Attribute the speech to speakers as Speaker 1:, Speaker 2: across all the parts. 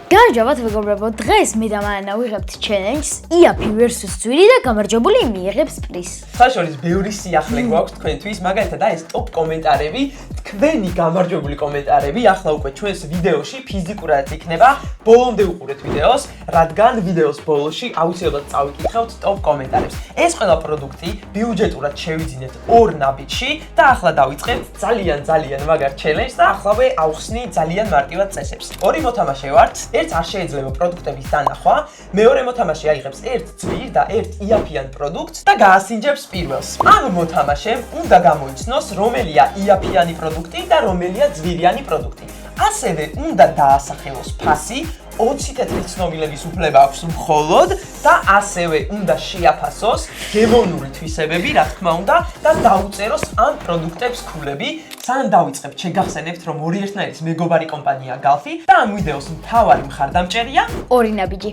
Speaker 1: Გამარჯობათ მეგობრებო, დღეს მე და მანანა ვიღებთ ჩელენჯს იაფი versus ძვირი და გამარჯვებული მიიღებს პრიზს.
Speaker 2: საშუალებით ბევრი სიახლე გვაქვს თქვენთვის, მაგალითად ეს ტოპ კომენტარები, თქვენი გამარჯვებული კომენტარები ახლა უკვე ჩვენს ვიდეოში ფიზიკურად იქნება. ბოლომდე უყურეთ ვიდეოს, რადგან ვიდეოს ბოლოში აუცილებლად წავიკითხავთ ტოპ კომენტარებს. ეს ყველა პროდუქტი ბიუჯეტურად შევიძინეთ ორ ნაბიჯში და ახლა დავიწყებთ ძალიან მაგარ ჩელენჯს დაახლავე ავხსნი ძალიან მარტივად წესებს. ორი მოთამაშე ვართ. ერთ არ შეიძლება პროდუქტების დანახვა, მეორე მოთამაშე აიღებს ერთ ძვირ და ერთ იაფიან პროდუქტს და გაასინჯებს პირველს. ამ მოთამაშემ უნდა გამოიცნოს, რომელია იაფიანი პროდუქტი და რომელია ძვირიანი პროდუქტი. ასევე უნდა დაასახელოს ფასი, 20 თეთრი ცნობილების უფლება აქვს მხოლოდ და ასევე უნდა შეაფასოს გემოვნური თვისებები, რა თქმა უნდა, და დაუწეროს ამ პროდუქტებს ქულები. სანამ დავიწყებთ, შეგახსენებთ, რომ ორი ერთნაირის მეგობარი კომპანია Galfi და ამ ვიდეოს მთავარი მხარდამჭერია
Speaker 1: ორი ნაბიჯი.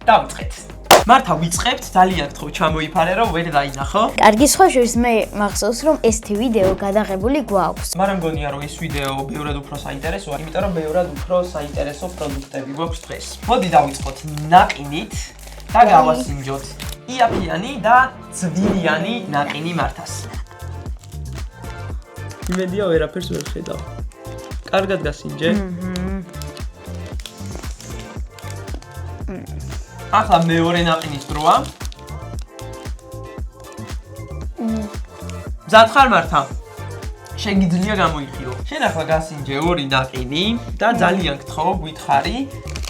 Speaker 2: დავიწყეთ. მართა ვიწყებთ, ძალიან გთხოვ ჩამოიფარე, რომ ვერ დაინახო.
Speaker 1: კარგი, სხვა შორის მე მახსოვს, რომ ეს ვიდეო გადაღებული გვაქვს.
Speaker 2: მაგრამ მგონია, რომ ეს ვიდეო ბევრად უფრო საინტერესოა, იმიტომ რომ ბევრად უფრო საინტერესო პროდუქტები გვაქვს დღეს. მოდი დავიწყოთ ნაყინით და გავასინჯოთ იაფიანი და ძვირიანი ნაყინი მართას. იმედია ვერაფერს ვერ ხედავ. კარგად გასინჯე. ახლა მეორე ნაყინის დროა. მზად ხარ მართა? შეგიძლია გამოიხიო. შენ ახლა გასინჯე ორი ნაყინი და ძალიან გთხოვ, გითხარი,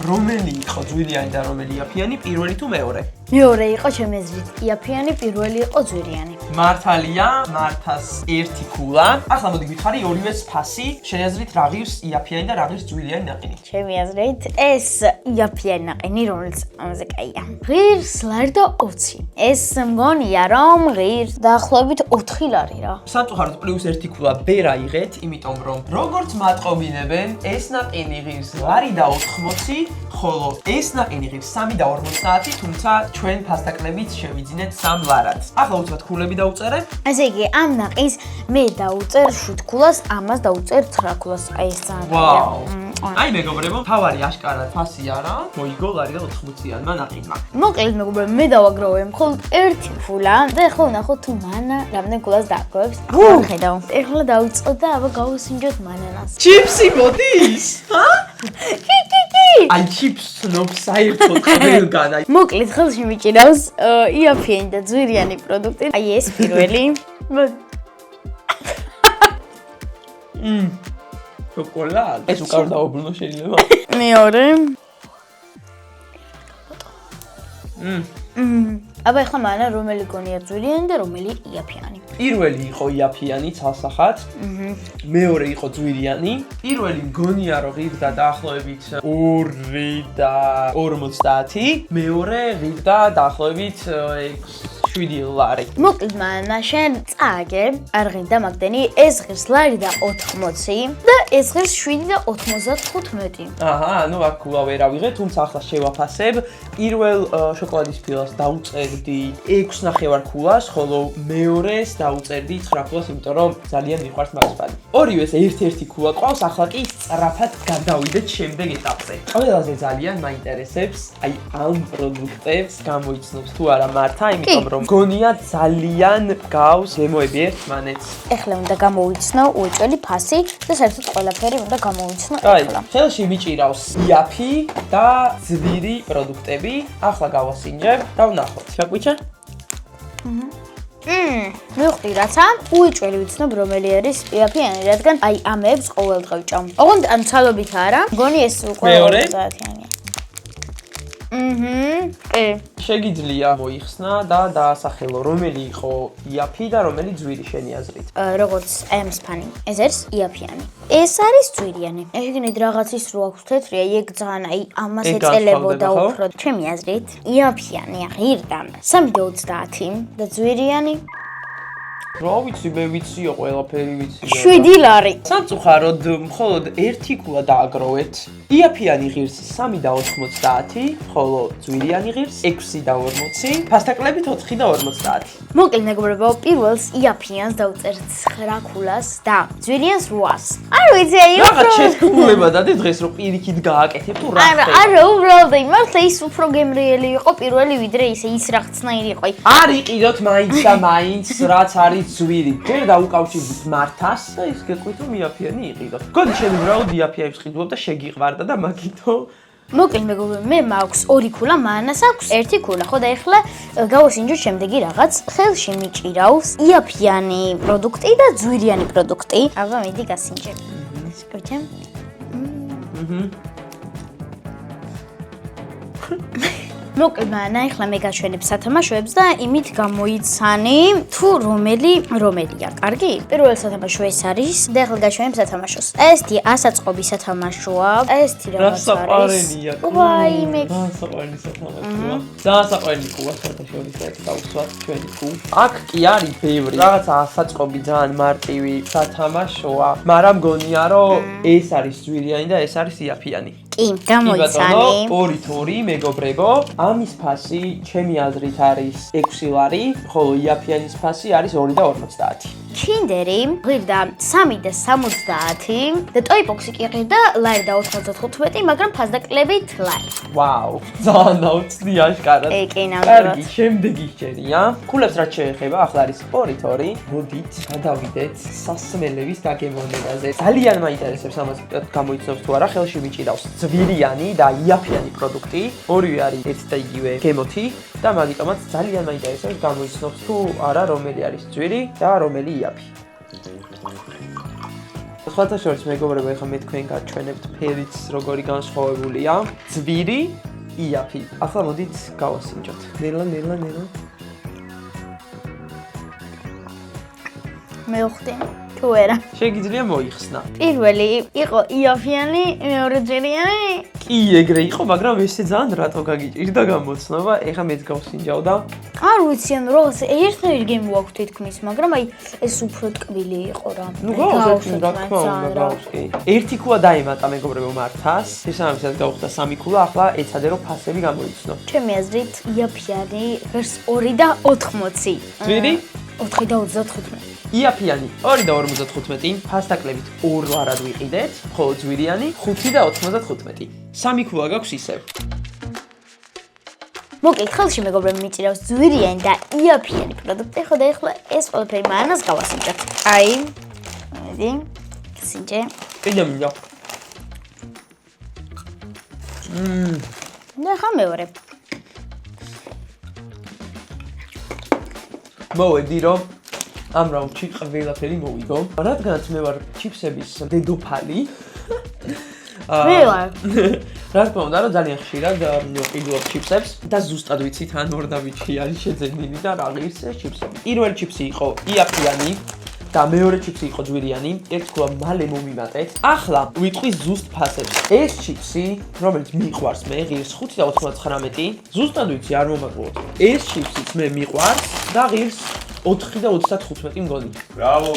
Speaker 2: რომელი იყო ძვირიანი და რომელი იაფიანი, პირველი თუ მეორე?
Speaker 1: მეორე იყო ჩემი აზრით იაფიანი, პირველი იყო ძვირიანი.
Speaker 2: მართალია, მართას ერთი ქულა. ახლა მოდი გითხარი ორივეს ფასი, შენ აზრით რა ღირს იაფიანი და რა ღირს ძვირიანი ნაყინი?
Speaker 1: ჩემი აზრით ეს იაფიანი ნაყინი, რომელიც ამაზე კაია. ღირს ლარი და 20. ეს მგონია რომ ღირს დაახლოებით 4 ლარი რა.
Speaker 2: სამწუხაროდ პლუს ერთი ქულა ვერ აიღეთ, იმიტომ რომ როგორც მატყობინებენ, ეს ნაყინი ღირს ლარი და 80, ხოლო ეს ნაყინი ღირს 3 და 50, თუმცა ჩვენ ფასდაკლებით შევიძინეთ 3 ლარად. ახლა უცბად ქულები დაუწერებ.
Speaker 1: ესე იგი, ამ ნაყინს მე დაუწერ 7 ქულას, ამას დაუწერ 9 ქულას. აი ეს ძალიან.
Speaker 2: აი მეგობრებო, თავარი აშკარად ფასი არა, მოიგო ლარი და 80-იანმა ნაყინმა.
Speaker 1: მოკლედ მეგობრებო, მე დავაგროვე მხოლოდ ერთი ქულა და ახლა ვნახოთ თუ მანა რამდენ ქულას დააგროვებს. ხედავ. ახლა დავიწყოთ და აბა გავუსინჯოთ მანანას.
Speaker 2: ჩიპსი მოდის? ჰა? აი ჩიპს ნობს საერთოდ ყველგან.
Speaker 1: მოკლედ ხელში მიჭირავს იაფიანი და ძვირიანი პროდუქტი. აი ეს პირველი.
Speaker 2: შოკოლადი. ეს უკარ დაუბრუნო შეიძლება.
Speaker 1: მეორე. აბა ახლა მანა რომელი გონია ძვირიანი და რომელი იაფიანი?
Speaker 2: პირველი იყო იაფიანი ცალსახად. მეორე იყო ძვირიანი. პირველი მგონია რომ ღირდა დაახლოებით 2 და 50. მეორე ღირდა დაახლოებით 7 ლარი.
Speaker 1: მოკლედ მანა შენ წააგე, არ ღირდა მაგდენი, ეს ღირს ლარი და 80 და ეს ღირს 7 და 95.
Speaker 2: აჰა, ну აქ კულა ვერ ავიღე, თუმცა ახლა შევაფასებ. პირველ შოკოლადის ფილას დაუწერდი 6.5 ქულას, ხოლო მეორეს დაუწერდი 9 ქულას, იმიტომ რომ ძალიან მიყვარს მაგასპანი. ორივეს ერთ-ერთი ქულა ყავს, ახლა კი სწრაფად გადავიდეთ შემდეგ ეტაპზე. ყველაზე ძალიან მაინტერესებს აი ამ პროდუქტებს გამოიცნობს თუ არა მართა, იმიტომ რომ გონია ძალიან გავს გემოები ერთმანეთს.
Speaker 1: ეხლა უნდა გამოვიცნო უეჭველი ფასი და საერთოდ ყველაფერი უნდა გამოვიცნო ეხლა.
Speaker 2: ხელში მიჭირავს იაფი და ძვირი პროდუქტები. ახლა გავასინჯებ და ვნახოთ. გაგვიჩა?
Speaker 1: მივხვდი რაცა, უეჭველი ვიცნობ რომელი არის იაფიანი, რადგან აი ამებს ყოველდღე ვჭამ. ოღონდ ამ ცალობით არა, მგონი ეს უკვე 50-იანია.
Speaker 2: შეგიძლია მოიხსნა და დაასახელო რომელი იყო იაფი და რომელი ძვირი შენი აზრით.
Speaker 1: როგორც ამ სპანი. ეს არის იაფიანი. ეს არის ძვირიანი. ეგნით რაღაცის რო აქვს თეთრი, აი ეგ ძალიან აი ამას ეწელებოდა უფრო. ჩემი აზრით, იაფიანი ღირდა 3.30 და ძვირიანი
Speaker 2: რა ვიცი, მე ვიციო, ყველაფერი ვიცი.
Speaker 1: 7 ლარი.
Speaker 2: სამწუხაროდ მხოლოდ ერთი ქულა დააგროვეთ. იაფიანი ღირს 3 და 90, ხოლო ძვირიანი ღირს 6 და 40, ფასტაკლებით 4 და 50.
Speaker 1: მოკლედ მეგობრებო, პირველს იაფიანს დავწერთ 9 ქულას და ძვირიანს 8-ს. არ ვიცი, აი
Speaker 2: რაღაც შეთქმულება დადი დღეს რომ პირიქით გააკეთებ თუ რა ხდება.
Speaker 1: არა, უბრალოდ მართლა ის უფრო გემრიელი იყო პირველი ვიდრე ის რაღაცნაირი იყო.
Speaker 2: არ იყიდოთ მაინც და მაინც რაც არის ძვირი. ჯერ დაუკავშირდით მართას და ის გეტყვით რომ იაფიანი იყიდოთ. გონი შენ უბრალოდ იაფიებს ყიდულობ და შეგიყვარდა და მაგითო
Speaker 1: მოკლედ მეგობრებო, მე მაქვს 2 ქულა, მანას აქვს 1 ქულა. ხო და ეხლა გავასინჯოთ შემდეგი რაღაც. ხელში მიჭირავს იაფიანი პროდუქტი და ძვირიანი პროდუქტი. აბა მიდი გასინჯებ. სკოჩე. მოკლედ მანა, ეხლა მე გაშვენებ სათამაშოებს და იმით გამოიცანი თუ რომელია. კარგი? პირველ სათამაშო ეს არის და ეხლა გაშვენებ სათამაშოს. ესეთი ასაწყობი სათამაშოა. ესეთი რაღაც არის. ვაიმე.
Speaker 2: საყვარელი სათამაშოა. საყვარელი კუა სათამაშოა დავუსვათ ჩვენი კუ. აქ კი არის ბევრი. რაღაცა ასაწყობი ძალიან მარტივი სათამაშოა, მაგრამ მგონია რომ ეს არის ძვირიანი და ეს არის იაფიანი.
Speaker 1: კი, გამოიცანი.
Speaker 2: 2 მეგობრებო, ამის ფასი ჩემი აზრით არის 6 ლარი, ხოლო იაფიანის ფასი არის 2 და 50.
Speaker 1: ჩინდერი ღირდა 3 და 70 და ტოიპოქსი კი ღირდა ლარი და 95, მაგრამ ფასდაკლებით ლარი.
Speaker 2: ვაუ, ძალიან აუცილებელი აშკარად.
Speaker 1: კი, ნამდვილად.
Speaker 2: კარგი, შემდეგი შეერია. ქულებს რაც შეეხება, ახლა არის 2-2. მოდით, გადავიდეთ სასმელების გაგემოვნებაზე. ძალიან მაინტერესებს ამას გამოიცნობს თუ არა, ხელში მიჭირავს ძვირიანი და იაფიანი პროდუქტი. ორივე არის ერთ და იგივე გემოთი და მაგიტომაც ძალიან მაინტერესებს გამოიცნობს თუ არა რომელი არის ძვირი და რომელი იაფი. სხვათა შორის მეგობრებო, ეხლა მე თქვენ გაჩვენებთ ფერიც როგორი განსხვავებულია. ძვირი, იაფი. ახლა მოდით გავასინჯოთ. ნელა.
Speaker 1: მეუხდი. თუ არა.
Speaker 2: შეგიძლია მოიხსნა.
Speaker 1: პირველი იყო იაფიანი, მეორე ძვირიანი.
Speaker 2: კი, ეგრე იყო, მაგრამ ესე ძალიან რატო გაგიჭირდა გამოცნობა? ეხლა მეც გავსინჯავ და
Speaker 1: არ ვიცი, ანუ რაღაც ერთნაირი გემო აქვს თითქმის, მაგრამ აი ეს უფრო ტკბილი იყო რა.
Speaker 2: ნუ გავსინჯ რა თქმა უნდა, გავსკი. ერთი ქულა დაემატა მეგობრებო მართას. შესაბამისად გავხდა 3 ქულა, ახლა ეცადე რომ ფასები გამოიცნო.
Speaker 1: ჩემი აზრით იაფიანი ღირს 2 და 80.
Speaker 2: ძვირი?
Speaker 1: 4 და 35.
Speaker 2: იაფიანი 2 და 55, ფასტაკლებით 2 ლარად ვიყიდეთ, ხოლო ძვირიანი 5 და 95. 3 ქულა გაქვს ისევ.
Speaker 1: მოკლედ ხელში მეგობრებო მიჭირავს ძვირიანი და იაფიანი პროდუქტი, ხო და ეხლა ეს ყველაფერი მანას გავასინჯოთ. აი, მოდი, გასინჯე.
Speaker 2: კიდე მინდა.
Speaker 1: და ხა მეორე.
Speaker 2: მოვედი რომ ამ რაუნდში ყველაფერი მოვიგო. რადგანაც მე ვარ ჩიფსების დედოფალი.
Speaker 1: მე ვარ.
Speaker 2: რა თქმა უნდა, რომ ძალიან ხშირად ვიყიდულობ ჩიფსებს და ზუსტად ვიცი თან ორდავიჩი არის შეძენილი და რა ღირს ეს ჩიფსები. პირველი ჩიფსი იყო იაფიანი და მეორე ჩიფსი იყო ძვირიანი. ერთ ქულა მალე მომიმატეთ. ახლა ვიტყვი ზუსტ ფასებს. ეს ჩიფსი, რომელიც მიყვარს მე, ღირს 5 და 99, ზუსტად ვიცი, არ მომაკლოთ. ეს ჩიფსიც მე მიყვარს და ღირს 4 და 35 მგონი.
Speaker 3: ბრავო.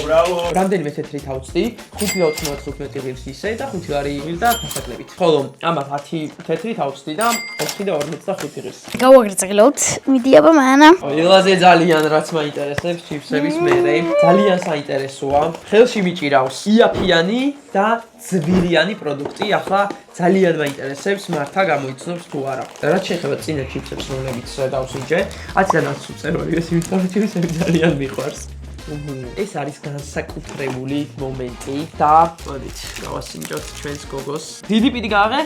Speaker 2: რამდენიმე თეთრით ავწდი, 5 და 95 ღირს ისე და 5 ლარი ღირდა ფასტაკლებით. ხოლო ამას 10 თეთრით ავწდი და 4 და 45 ღირს.
Speaker 1: გავაგრძელოთ. მიდი აბა მანა.
Speaker 2: ყველაზე ძალიან რაც მაინტერესებს ჩიფსების მერე, ძალიან საინტერესოა. ხელში მიჭირავს იაფიანი და ძვირიანი პროდუქტი. ახლა ძალიან მაინტერესებს მართა გამოიცნობს თუ არა. რაც შეეხება წინა ჩიფსებს, რომლებიც დავსინჯე, 10-დან 100 წერორი ეს იმიტომ რომ ჩიფსები ძალიან მიყვარს. ეს არის განსაკუთრებული მომენტი და მოდით გავასინჯოთ ჩვენს გოგოს. დიდი პირი გააღე?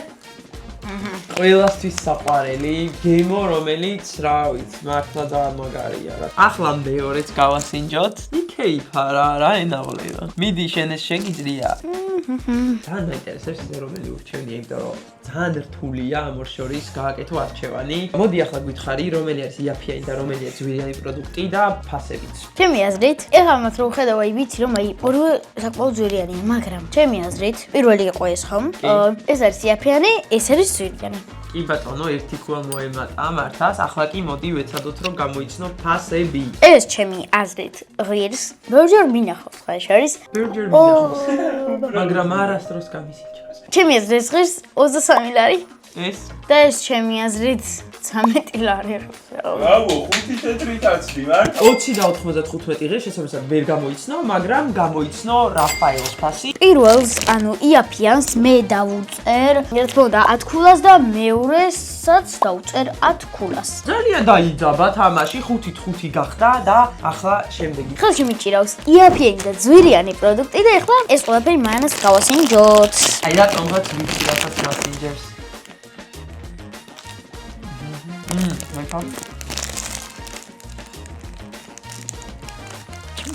Speaker 2: ყველასთვის საყვარელი გემო, რომელიც რა ვიცი, მართლა ძალიან მაგარია რა. ახლა მეორეც გავასინჯოთ. იქეიფა რა ენავლება. მიდი შენ ეს შეგიძლია. ძალიან მაინტერესებს ის რომელი ურჩევნია, იმიტომ რომ ძალიან რთულია ამ ორ შორის გააკეთო არჩევანი. მოდი ახლა გითხარი, რომელი არის იაფიანი და რომელია ძვირიანი პროდუქტი და ფასებიც.
Speaker 1: ჩემი აზრით, ეხლა მათ რო ხედავ, აი ვიცი რომ აი ორივე საკმაოდ ძვირიანია, მაგრამ ჩემი აზრით, პირველი იყო ეს ხომ? ეს არის იაფიანი, ეს არის ძვირიანი.
Speaker 2: კი ბატონო, ერთი ქულა მოემატა მართას. ახლა კი მოდი ვეცადოთ რომ გამოიცნო ფასები.
Speaker 1: ეს ჩემი აზრით ღირს. ბევრჯერ მინახავს ხარ შორის.
Speaker 2: ბევრჯერ მინახავს. მაგრამ არასდროს გამისიჩავს.
Speaker 1: ჩემი აზრით ღირს 23 ლარი.
Speaker 2: ეს
Speaker 1: და ეს ჩემი აზრით 13 ლარი.
Speaker 3: ბრავო, 5 თეთრით აცდივარ.
Speaker 2: 20 და 95 ღირს შესაბამისად ვერ გამოიცნო, მაგრამ გამოიცნო რაფაელოს ფასი.
Speaker 1: პირველს, ანუ იაფიანს მე დავუწერ, რა თქმა უნდა 10 ქულას და მეორესაც დავუწერ 10 ქულას.
Speaker 2: ძალიან დაიძაბა თამაში, 5-ით 5 გახდა და ახლა შემდეგი.
Speaker 1: ხელში მიჭირავს იაფიანი და ძვირიანი პროდუქტი და ეხლა ეს ყველაფერი მანას გავასინჯოთ.
Speaker 2: აი რატომღაც ვიცი რასაც მასინჯერს. მეფა.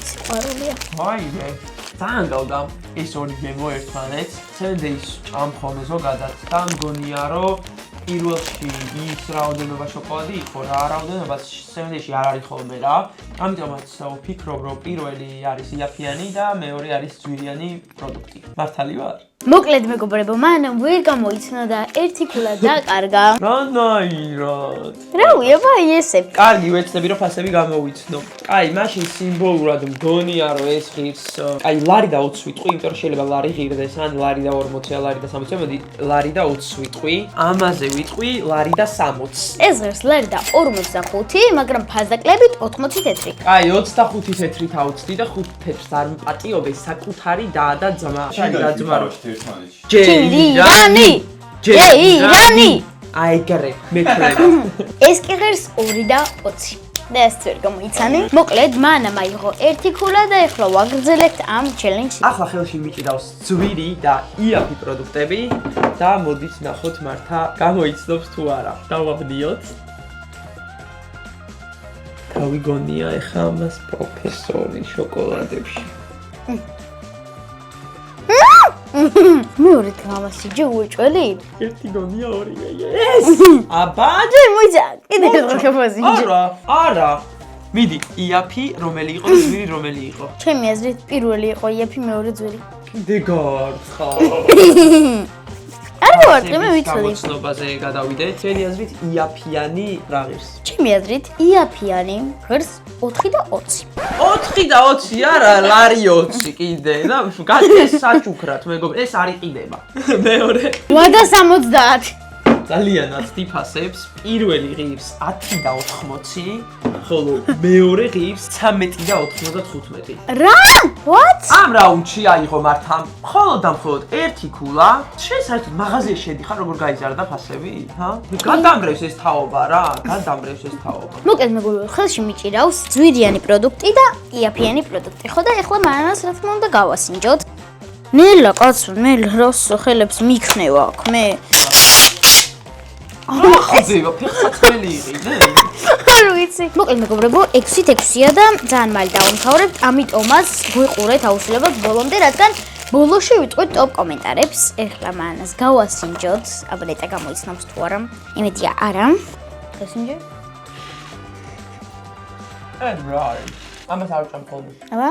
Speaker 1: სიყვარულია.
Speaker 2: ვაიმე. ძალიან გავდა ეს ორი გემო ერთმანეთს. 7 days ჭამხომე ზოგადად და მგონია რომ პირველში ის რაოდენობა შოკოლადი იყო რა რაოდენობა 7 days-ში არ არის ხოლმე რა. ამიტომაც ვფიქრობ რომ პირველი არის იაფიანი და მეორე არის ძვირიანი პროდუქტი. მართალი ვარ?
Speaker 1: მოკლედ მეგობრებო, მანამ ვერ გამოიცნო და ერთი ქულა დაკარგა.
Speaker 2: რანაირად?
Speaker 1: რავი, აბა ესე.
Speaker 2: კარგი, ვეცდები რომ ფასები გამოვიცნო. აი, მაშინ სიმბოლურად მგონია რომ ეს ღირს, აი, ლარი და 20 ვიტყვი, იმიტომ რომ შეიძლება ლარი ღირდეს, ან ლარი და 40, ლარი და 60, მოდი, ლარი და 20 ვიტყვი. ამაზე ვიტყვი ლარი და 60.
Speaker 1: ეს ღირს ლარი და 45, მაგრამ ფასდაკლებით 80 თეთრი.
Speaker 2: აი, 25 თეთრით აუცდი და 5 თეთრს არ მპატიობე საკუთარი და ძმა.
Speaker 3: ერთმანეთში.
Speaker 1: ჯეირანი! ჯეირანი!
Speaker 2: აი, გარე, მეტრება.
Speaker 1: ეს კი ღირს 2 და 20. და ეს ვერ გამოიცანი. მოკლედ, მანამ აიღო ერთი ქულა და ეხლა ვაგრძელებთ ამ ჩელენჯს.
Speaker 2: ახლა ხელში მიჭირავს ძვირი და იაფი პროდუქტები და მოდით ნახოთ მართა გამოიცნობს თუ არა. დავაბნიოთ. გავიგონია ეხლა ამას პროფესორი შოკოლადებში.
Speaker 1: მეორე გამასიჯე უეჭველი.
Speaker 2: ერთი გონია ორივე. ეს! აბა!
Speaker 1: ჯერ მოიცა. კიდე გამასიჯე.
Speaker 2: არა. მიდი, იაფი რომელი იყო, ძვირი რომელი იყო?
Speaker 1: ჩემი აზრით პირველი იყო იაფი, მეორე ძვირი.
Speaker 2: კიდე გარცხა.
Speaker 1: არ ვარ, მე ვიცოდი.
Speaker 2: გამოცნობაზე გადავიდეთ. ჩემი აზრით იაფიანი რა ღირს?
Speaker 1: ჩემი აზრით იაფიანი ღირს 4 და 20.
Speaker 2: 4 და 20 არა, ლარი 20 კიდე და გადეს საჩუქრად, მეგობრებო, ეს არ იყიდება. მეორე
Speaker 1: 8 და 70.
Speaker 2: ძალიან აცდი ფასებს. პირველი ღირს 10 და 80, ხოლო მეორე ღირს 13 და 95.
Speaker 1: რა? What?
Speaker 2: ამ რაუნდში აიღო მართა მხოლოდ და მხოლოდ ერთი ქულა. შესაძლოა მაღაზიაში შედიხარ, როგორ გაიზარდა ფასები? ჰა? გადამრევს ეს თაობა რა, გადამრევს ეს თაობა.
Speaker 1: მოკლედ მეგობრებო, ხელში მიჭირავს ძვირიანი პროდუქტი და იაფიანი პროდუქტი. ხო და ეხლა მანას რა თქმა უნდა გავასინჯოთ. ნელა კაცო, მე როსო ხელებს მიქნევა აქ მე.
Speaker 2: ხდება, ფეხსაცმელი იყიდე?
Speaker 1: არ ვიცი. მოკლედ მეგობრებო, 6-ით 6-ია და ძალიან მალე დავამთავრებთ, ამიტომაც გვიყურეთ აუცილებლად ბოლომდე, რადგან ბოლოში ვიტყვით ტოპ კომენტარებს. ეხლა მანას გავასინჯოთ, აბა ნეტა გამოიცნობს თუ არა. იმედია არა. გასინჯე?
Speaker 2: right. ამას არ ვჭამ ხოლმე.
Speaker 1: აბა?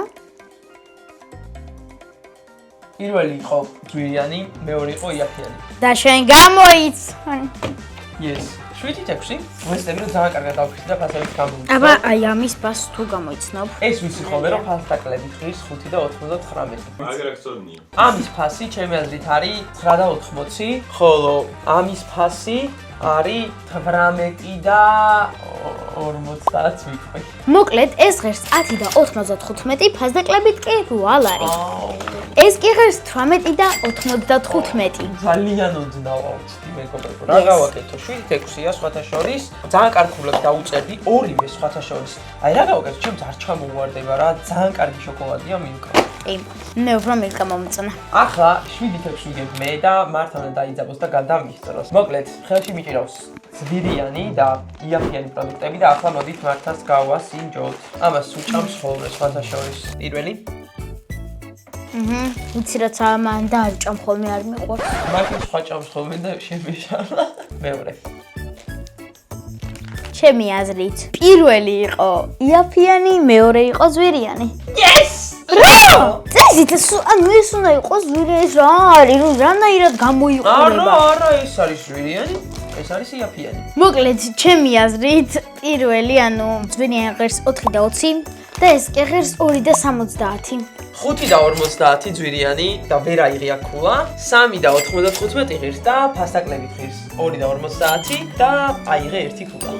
Speaker 2: პირველი იყო ძვირიანი, მეორე იყო იაფიანი.
Speaker 1: და შენ გამოიცან.
Speaker 2: Yes. 7-6. ვეცდები რომ ძალიან კარგად დავფიქრდი და ფასებით გამოვიდა.
Speaker 1: აბა, აი ამის ფას თუ გამოიცნობ.
Speaker 2: ეს ვიცი ხოლმე რომ ფასდაკლებით ღირს 5 და 99.
Speaker 3: მაგერ აქცოდნია.
Speaker 2: ამის ფასი ჩემი აზრით არის 9 და 80, ხოლო ამის ფასი არის 18 და 50 ვიტყვი.
Speaker 1: მოკლედ, ეს ღირს 10 და 95, ფასდაკლებით კი 8 ლარი. ეს კი ღირს 18 და 95.
Speaker 2: ძალიან ოდნავ ავწდი მეგობრებო. რა გავაკეთო? 7-6-ია სხვათა შორის. ძალიან კარგ ქულებს დაუწერდი, ორივე სხვათა შორის. აი რა გავაკეთო? ჩემს არ ჩამოვარდება რა, ძალიან კარგი შოკოლადია მილკა.
Speaker 1: კი, მე უფრო მილკა მომწონა.
Speaker 2: ახლა 7-6 ვიგებ მე და მართავნა დაიძაბოს და გადამისწროს. მოკლედ, ხელში მიჭირავს ძვირიანი და იაფიანი პროდუქტები და ახლა მოდით მართას გავასინჯოთ. ამას უჭამს ხოლმე სხვათა შორის. პირველი
Speaker 1: ვიცი რაც ამან დააჭამ ხოლმე არ მიყვარს.
Speaker 2: მაშინ სხვა ჭამს ხოლმე და შემეშალა. მეორე.
Speaker 1: ჩემი აზრით, პირველი იყო იაფიანი, მეორე იყო ძვირიანი.
Speaker 2: Yes!
Speaker 1: რა? წესით ანუ ეს უნდა იყოს ძვირიანი, ეს რა არის, რომ რანაირად გამოიყურება.
Speaker 2: არა, ეს არის ძვირიანი, ეს არის იაფიანი.
Speaker 1: მოკლედ, ჩემი აზრით, პირველი, ანუ ძვირიანი ღირს 4 და 20 და ეს კი ღირს 2 და 70.
Speaker 2: 5 და 50 ძვირიანი და ვერ აიღია ქულა, 3 და 95 ღირს და ფასტაკლებით ღირს 2 და 50 და აიღე 1 ქულა.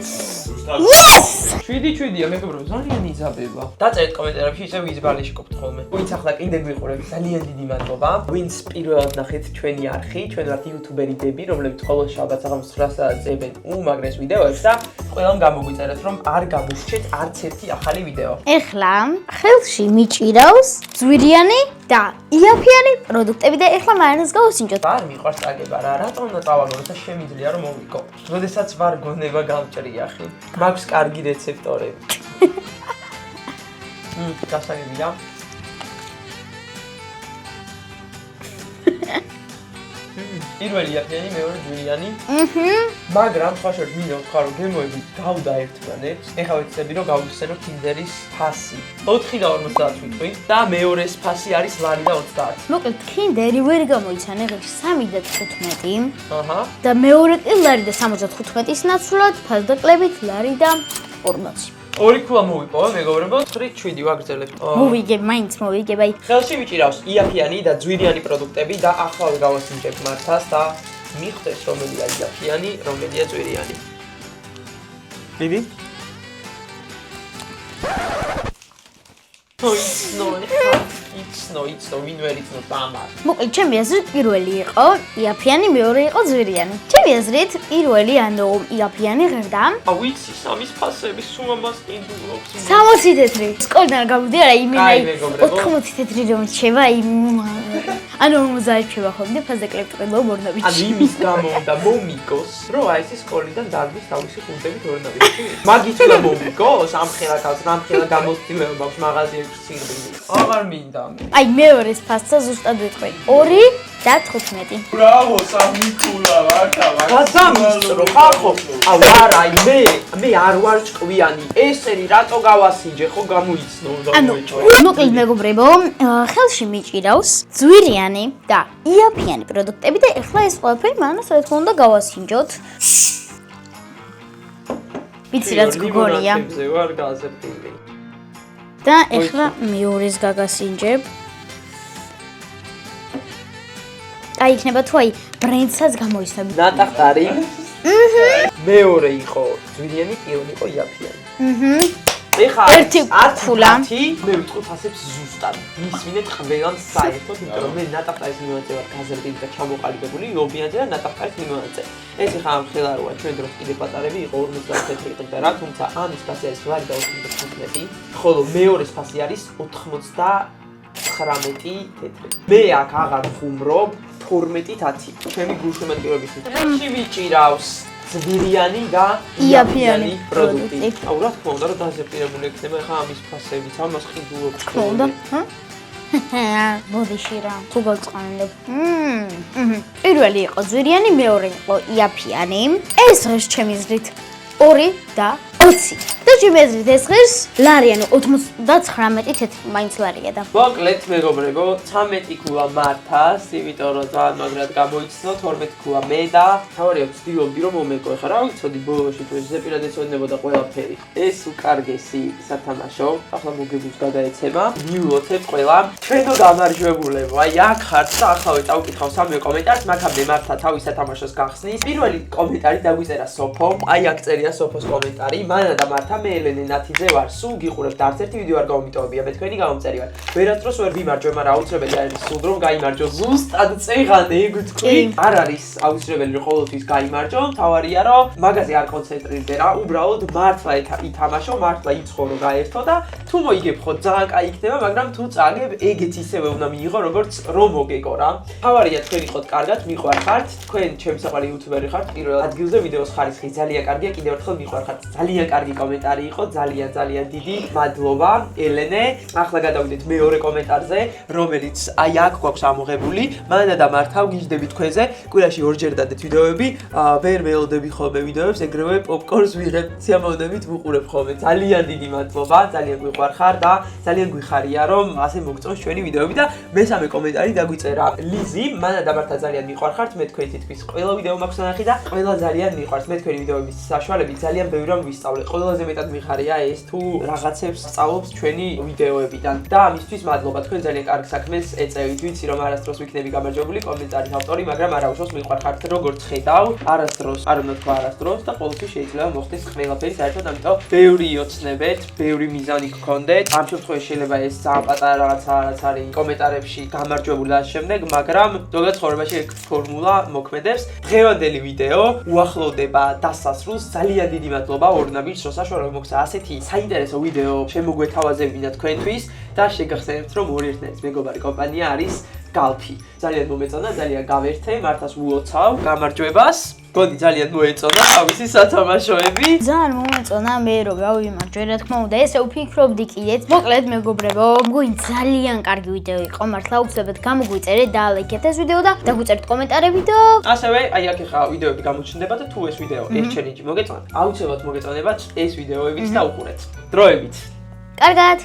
Speaker 1: Yes!
Speaker 2: 7-7-ია მეგობრებო, ძალიან იზაბება. დაწერეთ კომენტარებში ისე ვინც ბალიშკობთ ხოლმე. ვინც ახლა კიდე გვიყურებით, ძალიან დიდი მადლობა. ვინც პირველად ნახეთ ჩვენი არხი, ჩვენ ვართ იუთუბერიდები, რომლებიც ყოველ შაბათს საღამოს 9 საათზე წერენ უმაგრეს ვიდეოებს და ყველამ გამოგვიწერეთ, რომ არ გამოსჩეთ არც ერთი ახალი ვიდეო.
Speaker 1: ეხლა ხელში მიჭირავს ძვირიანი და იაფიანი პროდუქტები და ეხლა მაინც გავუსინჯოთ.
Speaker 2: არ მიყვარს წაგება რა, რატომ უნდა წავაგო, როცა შემიძლია რომ მოვიკო. როდესაც ვარ გონება გამჭრია ხი. მაქვს კარგი რეცეპტორები. გასაგებია. პირველი იაფიანი, მეორე ძვირიანი. მაგრამ სხვა შორის მინდა ვთქვა, რომ გემოები გავდა ერთმანეთს. ეხლა ვიცები, რომ გავიხსენო Tinder-ის ფასი. 4 და 50 ვიტყვი და მეორეს ფასი არის ლარი და 30.
Speaker 1: მოკლედ, Tinder-ი ვერ გამოიცანე ღირს 3 და 15.
Speaker 2: აჰა.
Speaker 1: და მეორე კი ლარი და 75-ის ნაცვლად, ფასდაკლებით ლარი და 40.
Speaker 2: ორი ქულა მოვიპოვე, მეგობრებო, 9-7 ვაგრძელებ.
Speaker 1: მოვიგებ, მაინც მოვიგებ, აი.
Speaker 2: ხელში ვიჭირავს იაფიანი და ძვირიანი პროდუქტები და ახლა გავასინჯებ მართას და მიხვდეს რომელია იაფიანი, რომელია ძვირიანი. დიდი? იცნო, ვინ ვერ იცნო დამარ.
Speaker 1: მოკლედ, ჩემი აზრით პირველი იყო იაფიანი, მეორე იყო ძვირიანი. ჩემი აზრით პირველი, ანუ იაფიანი ღირდა.
Speaker 2: ვიცი, სამის ფასები სულ ამას ინდულობს.
Speaker 1: 60 თეთრი. სკოლიდან გავიდი არა, იმენა
Speaker 2: კაი, მეგობრებო.
Speaker 1: 80 თეთრი რომ შევა, ანუ 50 შევა ხოლმე ფასდაკლებით ყველა მორნაბიჯი.
Speaker 2: ანუ იმის გამო უნდა მომიგოს, რომ აი ეს სკოლიდან დაგვის თავისი ხუნტებით ორნაბიჯი. მაგით უნდა მომიგოს, ამხელა თავს, რამხელა გამოცდილება მაქვს მაღაზიებში სირბილი. აღარ მინდა.
Speaker 1: აი მეორეს ფასცა ზუსტად ვიტყვი. 2 და 15.
Speaker 3: ბრავო, სამი ქულა, მართა,
Speaker 2: გადამისწრო ხალხო. აუ არა, მე არ ვარ ჭკვიანი. ესენი რატო გავასინჯე, ხო გამოიცნო და
Speaker 1: ანუ
Speaker 2: მოეჭვა.
Speaker 1: მოკლედ მეგობრებო, ხელში მიჭირავს ძვირიანი და იაფიანი პროდუქტები და ეხლა ეს ყველაფერი მანას რა თქმა უნდა გავასინჯოთ. ვიცი რაც გგონია.
Speaker 2: ზე ვარ გაზრდილი.
Speaker 1: და ეხლა მეორეს გაგასინჯებ. აი იქნება თუ აი ბრენდსაც გამოიცნობ.
Speaker 2: ნატახტარი. მეორე იყო ძვირიანი, პირველი იყო იაფიანი. ეხლა
Speaker 1: ერთი ქულა.
Speaker 2: მე ვიტყვი ფასებს ზუსტად. მისმინეთ ყველამ საერთოდ, იმიტომ რომ მე ნატახტარის მიმოაწე ვარ გაზრდილი და ჩამოყალიბებული, ლობიანზე და ნატახტარის მიმოაწე. ეს ახლა ამ ხელაროა ჩვენ დროს კიდე პატარები იყო 54 ყდა რა, თუმცა ამის ფასი არის ლარი და 95, ხოლო მეორეს ფასი არის 99 თეთრი. მე აქ აღარ ხუმრობ 12-10. ჩემი გულშემატკივრებისთვის. ხელში ვიჭირავს ძვირიანი და
Speaker 1: იაფიანი
Speaker 2: პროდუქტი.
Speaker 1: პროდუქტი.
Speaker 2: აუ რა თქმა უნდა, რომ დაზეპირებული ექნება ახლა ამის ფასებიც, ამას ყიდულობს.
Speaker 1: თქონდა? ბოდიში რა. თუ გავწყანებ. პირველი იყო ძვირიანი, მეორე იყო იაფიანი. ეს ღირს ჩემი აზრით 2 და 20. და ჩემი აზრით ეს ღირს ლარი, ანუ 99 თეთრი მაინც ლარია და.
Speaker 2: მოკლედ მეგობრებო, 13 ქულა მართას, იმიტომ რომ ძალიან მაგრად გამოიცნო, 12 ქულა მე და თავარია ვცდილობდი რომ მომეკო. ეხლა რა ვიცოდი ბოლოში თუ ზეპირად ეცოდინებოდა ყველაფერი. ეს უკარგესი სათამაშო, ახლა მოგებულს გადაეცემა, მიულოცეთ ყველა. ჩვენო გამარჯვებულებო, აი აქ ხართ და ახლა წავკითხავ სამივე კომენტარს, მაგამდე მართა თავის სათამაშოს გახსნის. პირველი კომენტარი დაგვიწერა სოფო, აი აქ წერია სოფოს კომენტარი. მანა და მართა მე ელენე ნათიძე ვარ. სულ გიყურებთ, არც ერთი ვიდეო არ გამომიტოვებია, მე თქვენი გამომწერი ვარ. ვერასდროს ვერ ვიმარჯვე, მაგრამ აუცილებელი არის სულ რომ გაიმარჯვო. ზუსტად წეღანე ეგ თქვი. არ არის აუცილებელი რომ ყოველთვის გაიმარჯვო. თავარია რომ მაგაზე არ კონცენტრირდე რა, უბრალოდ მართლა ითამაშო, მართლა იცხოვრო გაერთო და თუ მოიგებ ხო ძალიან კაი იქნება, მაგრამ თუ წაგებ ეგეც ისევე უნდა მიიღო, როგორც რომ მოგეგო რა. თავარია თქვენ იყოთ კარგად, მიყვარხართ, თქვენ ჩემს საყვარელი იუთუბერი ხართ, პირველ ადგილზე ვიდეოს ხარისხი ძალიან კარგია, კიდევ ერთხელ მიყვარხართ. ძალიან კარგი კომენტარი კომენტარი იყო ძალიან დიდი მადლობა ელენე. ახლა გადავიდეთ მეორე კომენტარზე, რომელიც აი აქ გვაქვს ამოღებული. მანდა და მართავ გიждები თქვენზე. კვირაში ორჯერ დადეთ ვიდეოები. ვერ ველოდები ხოლმე ვიდეოებს, ეგრევე პოპკორნს ვიღებ. სიამოვნებით ვუყურებ ხოლმე. ძალიან დიდი მადლობა, ძალიან გვიყვარხარ და ძალიან გვიხარია რომ ასე მოგწონს ჩვენი ვიდეოები და მესამე კომენტარი დაგვიწერა ლიზი. მანდა და მართა ძალიან მიყვარხართ, მე თქვენ თითქმის ყველა ვიდეო მაქვს ნახი და ყველა ძალიან მიყვარს. მე თქვენი ვიდეოების საშუალებით ძალიან ბევრი რამ ვისწავლე. ყველაზე მეტად მიხარია ეს თუ რაღაცებს სწავლობს ჩვენი ვიდეოებიდან. და ამისთვის მადლობა, თქვენ ძალიან კარგ საქმეს ეწევით. ვიცი რომ არასდროს ვიქნები გამარჯვებული კომენტარის ავტორი, მაგრამ არა უშავს მიყვარხართ როგორც ხედავ. არასდროს, არ უნდა თქვა არასდროს და ყოველთვის შეიძლება მოხდეს ყველაფერი საერთოდ, ამიტომ ბევრი ოცნებეთ, ბევრი მიზანი გქონდეთ. ამ შემთხვევაში შეიძლება ეს ძალიან პატარა რაღაცა რაც არის კომენტარებში გამარჯვებული და შემდეგ, მაგრამ ზოგადად ცხოვრებაში ეგ ფორმულა მოქმედებს. დღევანდელი ვიდეო უახლოვდება დასასრულს. ძალიან დიდი მადლობა ორნაბიჯს, რომ საშუალება მოგცა ასეთი საინტერესო ვიდეო შემოგვეთავაზებინა თქვენთვის და შეგახსენებთ რომ ორი ერთნაირი მეგობარი კომპანია არის Galpi. ძალიან მომეწონა, ძალიან გავერთე, მართლაც ულოცავ გამარჯვებას. გონი ძალიან მოეწონა თავისი სათამაშოები.
Speaker 1: ძალიან მომეწონა მე რომ გავიმარჯვე, რა თქმა უნდა, ესე ვფიქრობდი კიდეც. მოკლედ მეგობრებო, მგონი ძალიან კარგი ვიდეო იყო, მართლა უცებად გამოგვიწერეთ და ლაიქეთ ეს ვიდეო და დაგვიწერეთ კომენტარები და
Speaker 2: ასევე აი აქ ხა ვიდეოები გამოჩნდება და თუ ეს ვიდეო ეს ჩელენჯი მოგეწონათ, აუცილებლად მოგეწონებათ ეს ვიდეოებიც და უყურეთ. დროებით.
Speaker 1: კარგად.